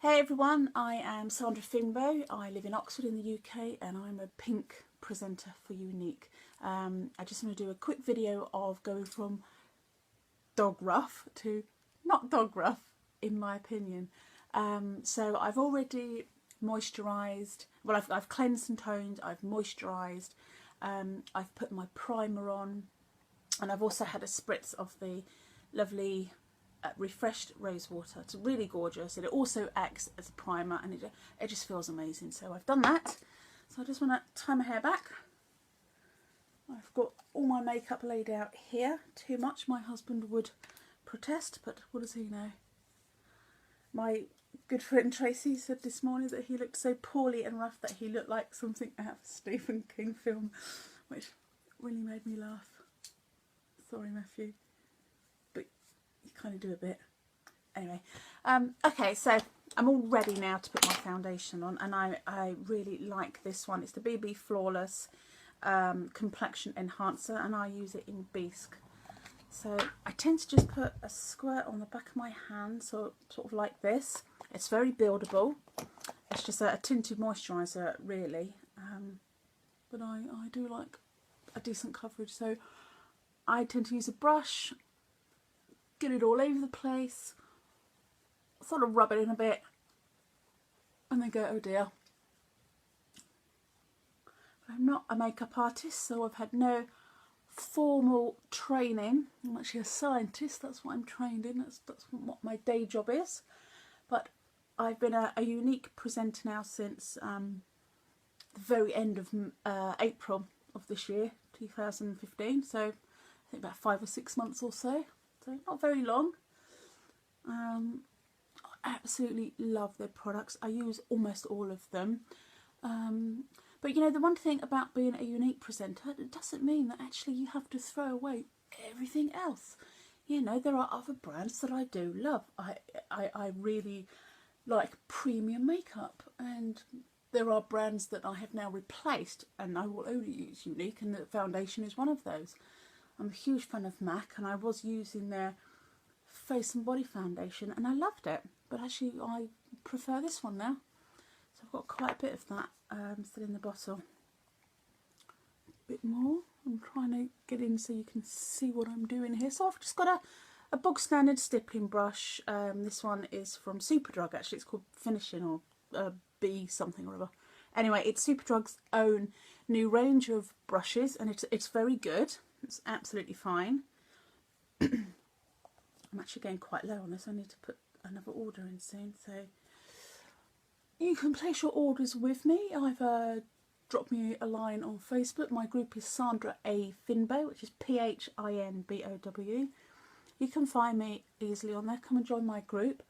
Hey everyone, I am Sandra Phinbow. I live in Oxford in the UK and I'm a pink presenter for Younique. I just want to do a quick video of going from dog rough to not dog rough, in my opinion. So I've already moisturised, well I've cleansed and toned, I've moisturised, I've put my primer on, and I've also had a spritz of the lovely refreshed rose water. It's really gorgeous, and it also acts as a primer, and it just feels amazing. So I've done that. So I just want to tie my hair back. I've got all my makeup laid out here. Too much, my husband would protest, but what does he know? My good friend Tracy said this morning that he looked so poorly and rough that he looked like something out of a Stephen King film, which really made me laugh. Sorry, Matthew. You kind of do a bit. Anyway, okay, so I'm all ready now to put my foundation on, and I really like this one. It's the BB Flawless Complexion Enhancer, and I use it in Bisque. So I tend to just put a squirt on the back of my hand, so sort of like this. It's very buildable. It's just a tinted moisturiser, really, but I do like a decent coverage, so I tend to use a brush, get it all over the place, sort of rub it in a bit, and then go, oh dear. I'm not a makeup artist, so I've had no formal training. I'm actually a scientist, that's what I'm trained in, that's what my day job is. But I've been a Younique presenter now since the very end of April of this year, 2015, so I think about 5 or 6 months or so. So not very long. I absolutely love their products. I use almost all of them. But you know, the one thing about being a Younique presenter, it doesn't mean that actually you have to throw away everything else. You know, there are other brands that I do love. I really like premium makeup, and there are brands that I have now replaced, and I will only use Younique, and the foundation is one of those. I'm a huge fan of MAC, and I was using their face and body foundation and I loved it, but actually I prefer this one now. So I've got quite a bit of that still in the bottle. A bit more. I'm trying to get in so you can see what I'm doing here. So I've just got a bog standard stippling brush. This one is from Superdrug, actually. It's called Finishing, or B something or other. Anyway, it's Superdrug's own new range of brushes, and it's very good. It's absolutely fine. I'm actually going quite low on this. I need to put another order in soon. So you can place your orders with me. Either drop me a line on Facebook. My group is Sandra A Phinbow, which is Phinbow. You can find me easily on there. Come and join my group.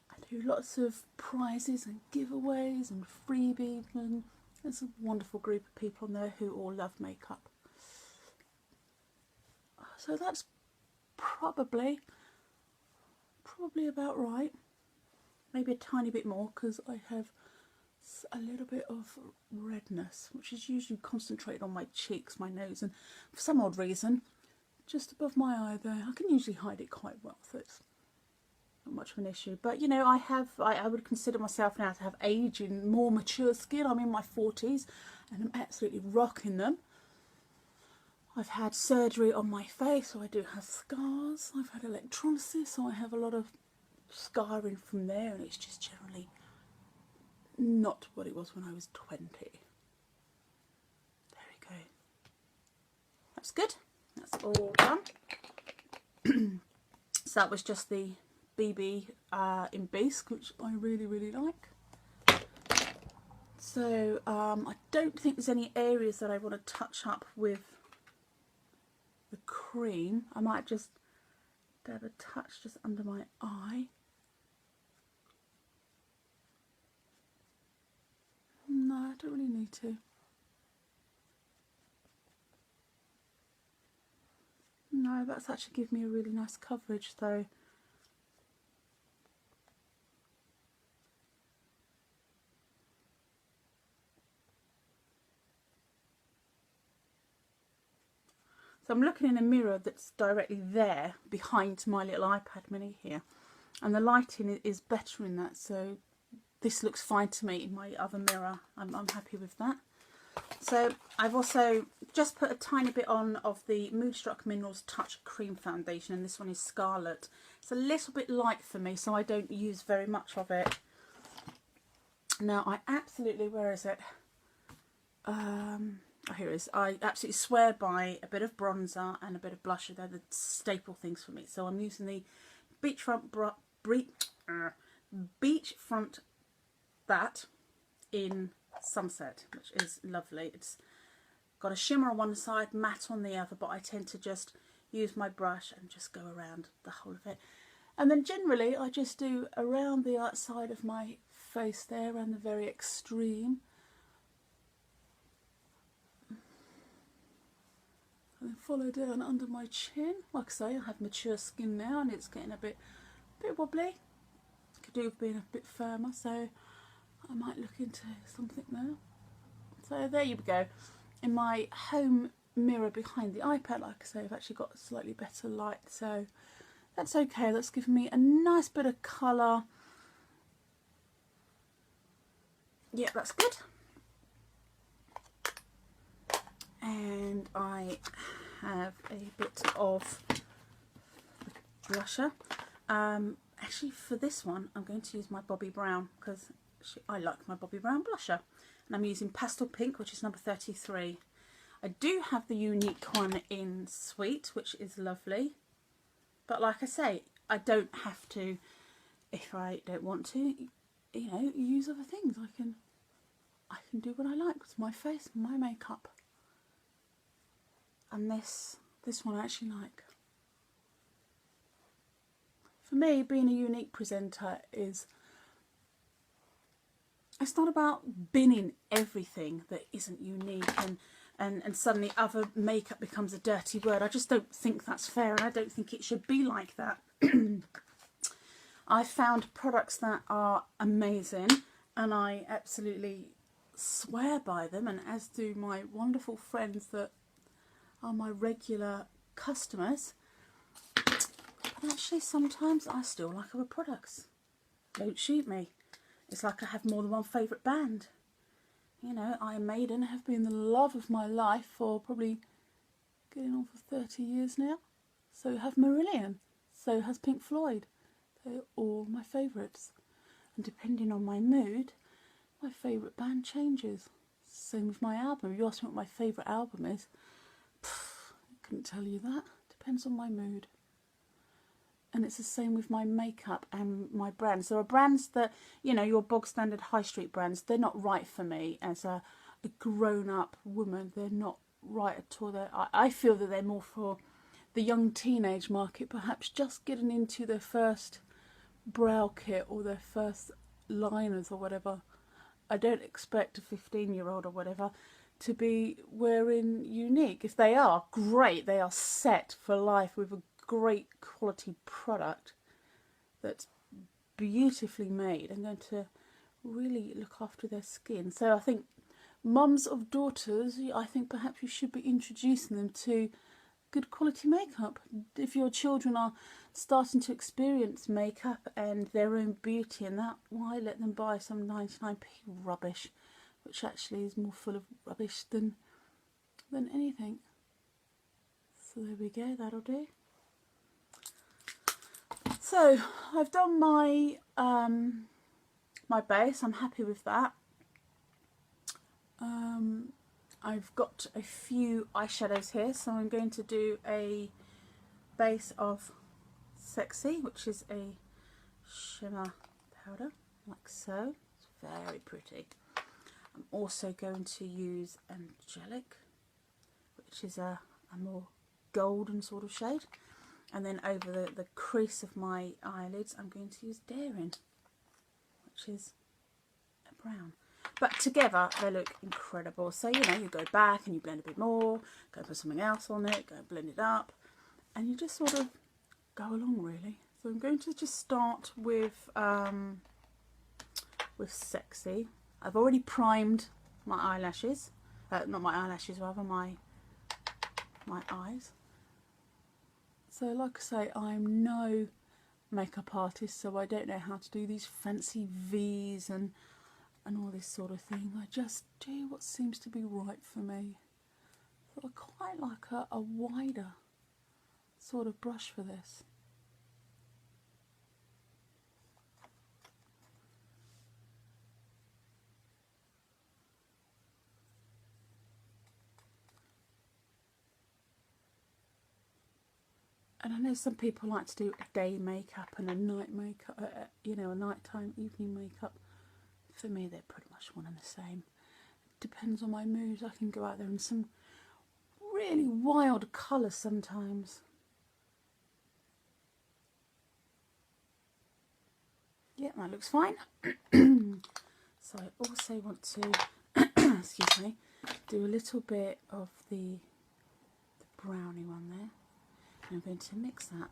I do lots of prizes and giveaways and freebies, and there's a wonderful group of people on there who all love makeup. So that's probably about right. Maybe a tiny bit more, because I have a little bit of redness, which is usually concentrated on my cheeks, my nose, and for some odd reason just above my eye there. I can usually hide it quite well, so it's not much of an issue. But you know, I would consider myself now to have aging, more mature skin. I'm in my 40s and I'm absolutely rocking them. I've had surgery on my face, so I do have scars. I've had electrolysis, so I have a lot of scarring from there, and it's just generally not what it was when I was 20. There we go. That's good. That's all done. So that was just the BB in Bisque, which I really, really like. So I don't think there's any areas that I want to touch up with the cream. I might just dab a touch just under my eye. No, I don't really need to. No, that's actually given me a really nice coverage though. So I'm looking in a mirror that's directly there behind my little iPad mini here, and the lighting is better in that, so this looks fine to me in my other mirror. I'm happy with that. So I've also just put a tiny bit on of the Moonstruck Minerals Touch Cream Foundation, and this one is Scarlet. It's a little bit light for me, so I don't use very much of it. Now I absolutely, where is it? Oh, here it is. I absolutely swear by a bit of bronzer and a bit of blusher. They're the staple things for me. So I'm using the Beachfront That in Sunset, which is lovely. It's got a shimmer on one side, matte on the other, but I tend to just use my brush and just go around the whole of it. And then generally I just do around the outside of my face there, and the very extreme. And then follow down under my chin. Like I say, I have mature skin now and it's getting a bit wobbly. Could do with being a bit firmer, so I might look into something there. So there you go. In my home mirror behind the iPad, like I say, I've actually got slightly better light, so that's okay. That's given me a nice bit of colour. Yeah, that's good. And I have a bit of blusher. Actually, for this one, I'm going to use my Bobbi Brown, because I like my Bobbi Brown blusher. And I'm using Pastel Pink, which is number 33. I do have the Younique one in Sweet, which is lovely. But like I say, I don't have to, if I don't want to, you know, use other things. I can do what I like with my face, my makeup. And this one I actually like. For me, being a Younique presenter is, it's not about binning everything that isn't Younique and suddenly other makeup becomes a dirty word. I just don't think that's fair, and I don't think it should be like that. I found products that are amazing and I absolutely swear by them, and as do my wonderful friends that are my regular customers. But actually sometimes I still like other products. Don't shoot me. It's like I have more than one favourite band. You know, Iron Maiden have been the love of my life for probably getting on for 30 years now. So have Marillion. So has Pink Floyd. They're all my favourites. And depending on my mood, my favourite band changes. Same with my album. If you ask me what my favourite album is, I couldn't tell you that. Depends on my mood. And it's the same with my makeup and my brands. There are brands that, you know, your bog standard high street brands, they're not right for me as a grown-up woman. They're not right at all. I feel that they're more for the young teenage market, perhaps just getting into their first brow kit or their first liners or whatever. I don't expect a 15-year-old or whatever to be wearing Younique. If they are, great. They are set for life with a great quality product that's beautifully made and going to really look after their skin. So I think mums of daughters, I think perhaps you should be introducing them to good quality makeup. If your children are starting to experience makeup and their own beauty and that, why let them buy some 99p rubbish, which actually is more full of rubbish than anything. So there we go, that'll do. So I've done my my base. I'm happy with that. I've got a few eyeshadows here, so I'm going to do a base of Sexy, which is a shimmer powder, like so. It's very pretty. I'm also going to use Angelic, which is a more golden sort of shade. And then over the crease of my eyelids, I'm going to use Daring, which is a brown. But together, they look incredible. So, you know, you go back and you blend a bit more, go put something else on it, go blend it up, and you just sort of go along, really. So I'm going to just start with Sexy. I've already primed my eyelashes. Not my eyelashes, rather, my eyes. So like I say, I'm no makeup artist, so I don't know how to do these fancy V's and all this sort of thing. I just do what seems to be right for me. So I quite like a wider sort of brush for this. And I know some people like to do a day makeup and a night makeup, you know, a nighttime, evening makeup. For me, they're pretty much one and the same. Depends on my mood. I can go out there in some really wild colours sometimes. Yeah, that looks fine. So I also want to, excuse me, do a little bit of the brownie one there. And I'm going to mix that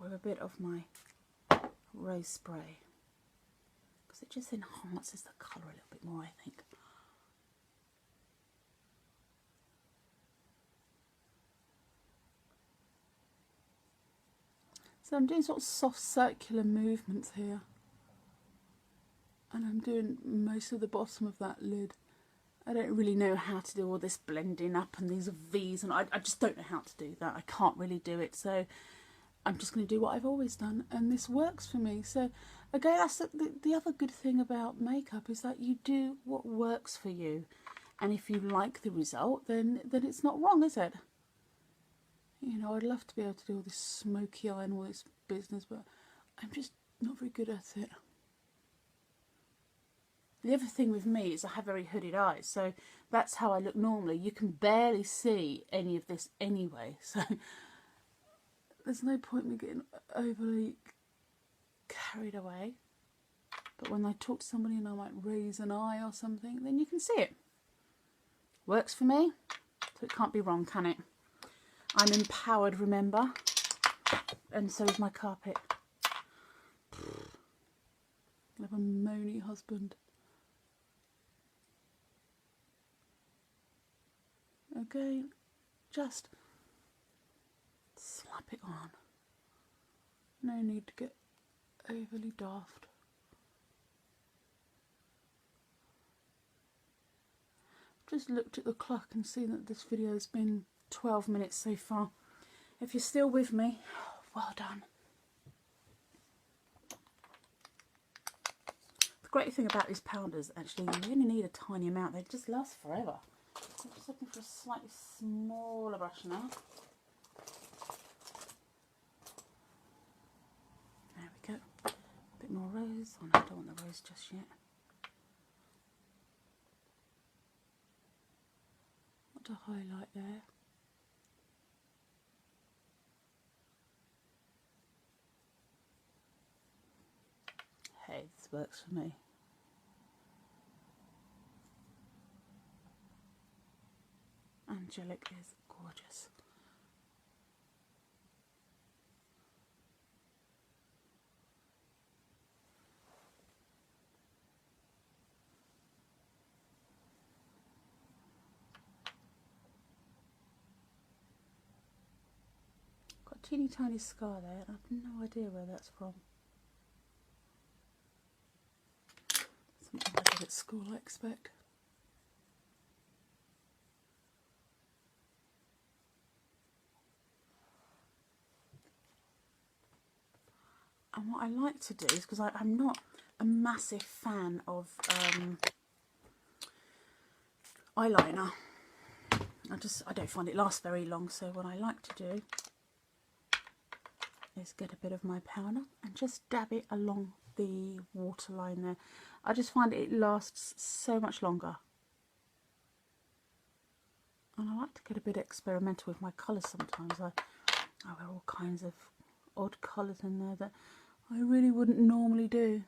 with a bit of my rose spray, because it just enhances the colour a little bit more, I think. So I'm doing sort of soft circular movements here, and I'm doing most of the bottom of that lid. I don't really know how to do all this blending up and these V's, and I just don't know how to do that. I can't really do it, so I'm just going to do what I've always done, and this works for me. So again, that's the other good thing about makeup, is that you do what works for you, and if you like the result, then it's not wrong, is it? You know, I'd love to be able to do all this smoky eye and all this business, but I'm just not very good at it. The other thing with me is I have very hooded eyes, so that's how I look normally. You can barely see any of this anyway, so there's no point in me getting overly carried away. But when I talk to somebody and I might raise an eye or something, then you can see it. Works for me, so it can't be wrong, can it? I'm empowered, remember? And so is my carpet. I have a moany husband. Again, just slap it on. No need to get overly daft. Just looked at the clock and seen that this video has been 12 minutes so far. If you're still with me, well done. The great thing about these powders, actually, you only need a tiny amount. They just last forever. I'm just looking for a slightly smaller brush now. There we go. A bit more rose. Oh no, I don't want the rose just yet. Want to highlight there. Hey, this works for me. Angelic is gorgeous. Got a teeny tiny scar there, and I've no idea where that's from. Something I did at school, I expect. And what I like to do is, because I'm not a massive fan of eyeliner, I don't find it lasts very long, so what I like to do is get a bit of my powder and just dab it along the waterline there. I just find it lasts so much longer. And I like to get a bit experimental with my colours sometimes. I wear all kinds of odd colours in there that I really wouldn't normally do.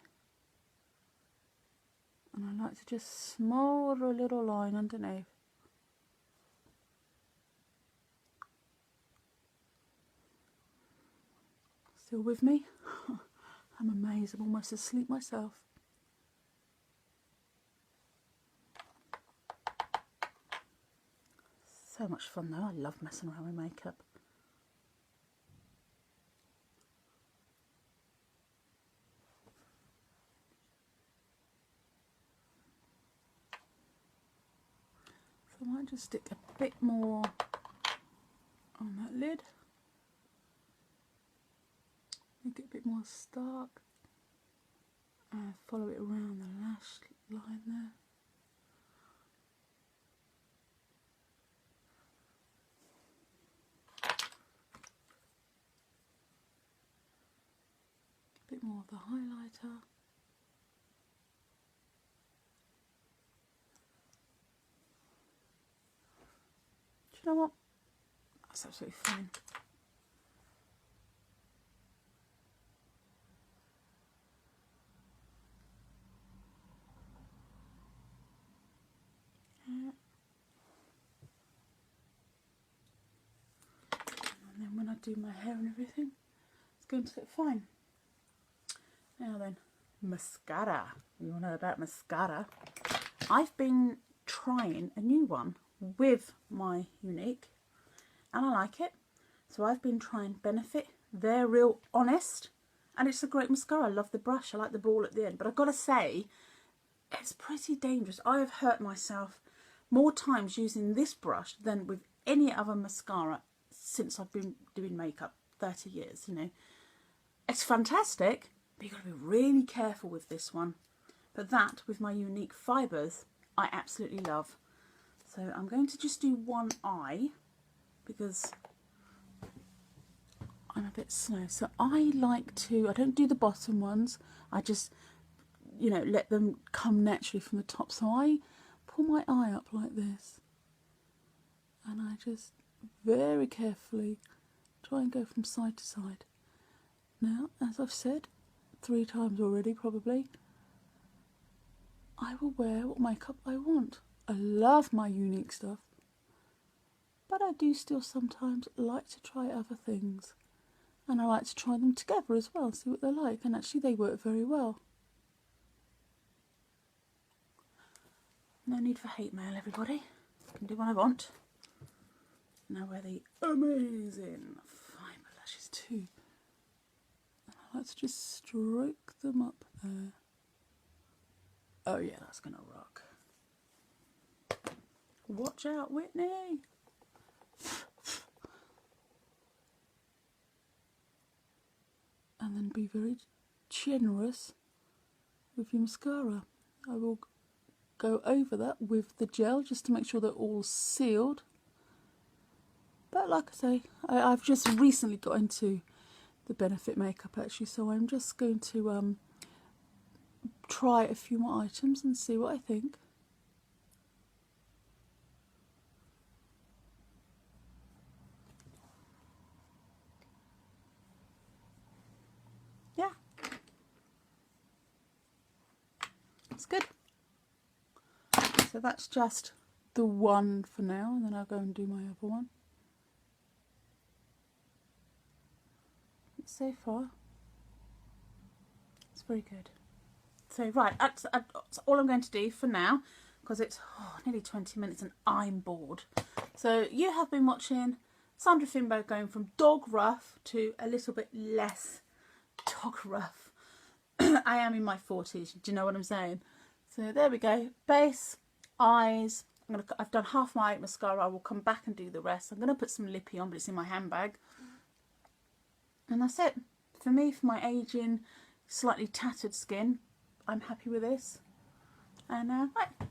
And I like to just smolder a little line underneath. Still with me? I'm amazed, I'm almost asleep myself. So much fun though, I love messing around with makeup. So I might just stick a bit more on that lid. Make it a bit more stark. And follow it around the lash line there. A bit more of the highlighter. Do you know what? That's absolutely fine. And then when I do my hair and everything, it's going to look fine. Now then, mascara. You want to know about mascara? I've been trying a new one with my Younique and I like it. So I've been trying Benefit. They're real honest and it's a great mascara. I love the brush. I like the ball at the end. But I've got to say, it's pretty dangerous. I have hurt myself more times using this brush than with any other mascara since I've been doing makeup 30 years, you know. It's fantastic, but you've got to be really careful with this one. But that, with my Younique fibres, I absolutely love. So I'm going to just do one eye because I'm a bit slow. So I like to, I don't do the bottom ones. I just, you know, let them come naturally from the top. So I pull my eye up like this. And I just very carefully try and go from side to side. Now, as I've said 3 times already probably, I will wear what makeup I want. I love my Younique stuff, but I do still sometimes like to try other things. And I like to try them together as well, see what they're like, and actually they work very well. No need for hate mail, everybody. I can do what I want. Now wear the amazing fibre lashes too. And I like to just stroke them up there. Oh yeah, that's gonna rock. Watch out, Whitney! And then be very generous with your mascara. I will go over that with the gel just to make sure they're all sealed. But like I say, I've just recently got into the Benefit makeup actually, so I'm just going to try a few more items and see what I think. Yeah, it's good. So that's just the one for now, and then I'll go and do my other one. So far, it's very good. So right, that's all I'm going to do for now, because it's nearly 20 minutes and I'm bored. So you have been watching Sandra Phinbow going from dog rough to a little bit less dog rough. I am in my 40s, do you know what I'm saying? So there we go, base, eyes. I've done half my mascara. I will come back and do the rest. I'm going to put some lippy on, but it's in my handbag. And that's it. For me, for my aging, slightly tattered skin, I'm happy with this. And right,